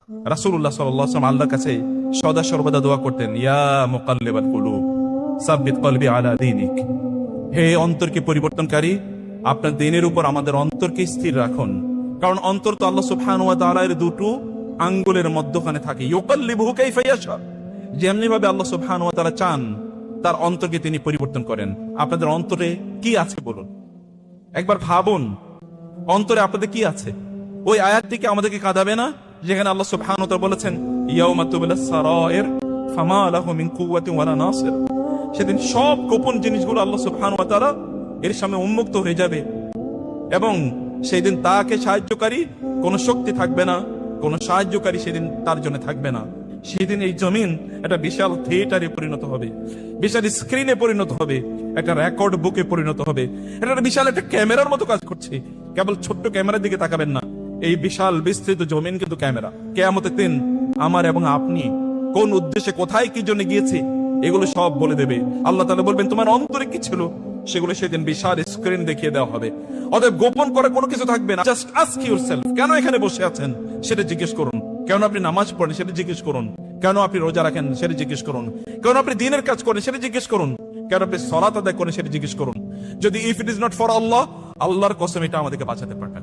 রাসূলুল্লাহ সাল্লাল্লাহু আলাইহি ওয়াসাল্লাম আল্লাহর কাছে সদা সর্বদা দোয়া করতেন, ইয়া মুকাল্লিবাল কুলুব সাব্বিত কলবি আলা দীনিক। হে অন্তরকে পরিবর্তনকারী, আপনার দিনের উপর আমাদের অন্তরকে স্থির রাখুন। কারণ অন্তর তো আল্লাহ সুবহানাহু ওয়া তাআলার দুটো আঙ্গুলের মধ্যখানে থাকে। ইউকাল্লিবুহু কাইফা ইয়াশা, যেমনি ভাবে আল্লাহ সুবহানাহু ওয়া তাআলা চান তার অন্তরকে তিনি পরিবর্তন করেন। আপনাদের অন্তরে কি আছে বলুন, একবার ভাবুন, অন্তরে আপনাদের কি আছে? ওই আয়াতটিকে আমাদেরকে কাঁদাবে না, যেখানে আল্লাহ সুবহানাহু ওয়া তাআলা বলেছেন, ইয়াউমা তুবলাস সারাইর ফামা লাহু মিন কুওয়াতিন ওয়ালা নাসির। সেদিন সব গোপন জিনিসগুলো আল্লাহ সুবহানাহু ওয়া তাআলা এর সামনে উন্মুক্ত হয়ে যাবে, এবং সেই দিন তাকে সাহায্যকারী কোনো শক্তি থাকবে না, কোনো সাহায্যকারী সেদিন তার জন্য থাকবে না। সেদিন এই জমিন একটা বিশাল থিয়েটারে পরিণত হবে, বিশাল স্ক্রিনে পরিণত হবে, একটা রেকর্ড বুকে পরিণত হবে। এটা বিশাল একটা ক্যামেরার মতো কাজ করছে। কেবল ছোট্ট ক্যামেরার দিকে তাকাবেন না, এই বিশাল বিস্তৃত জমিন কিন্তু ক্যামেরা। কিয়ামতের দিন আমার এবং আপনি কোন উদ্দেশ্যে কোথায় কি জন্য গিয়েছি এগুলো সব বলে দেবে। আল্লাহ তাআলা বলবেন, তোমার অন্তরে কি ছিল সেগুলো সেদিন বিশাল স্ক্রিন দেখিয়ে দেওয়া হবে। অতএব গোপন করে কোনো কিছু থাকবে না। জাস্ট আস্ক ইউরসেলফ, কেন এখানে বসে আছেন সেটা জিজ্ঞেস করুন। কেন আপনি নামাজ পড়েন সেটা জিজ্ঞেস করুন। কেন আপনি রোজা রাখেন সেটা জিজ্ঞেস করুন। কেন আপনি দ্বীনের কাজ করেন সেটা জিজ্ঞেস করুন। কেন আপনি সালাত আদায় করেন সেটা জিজ্ঞেস করুন। যদি if it is not for Allah, আল্লাহর কসম এটা আমাদেরকে বাঁচাতে পারবেন।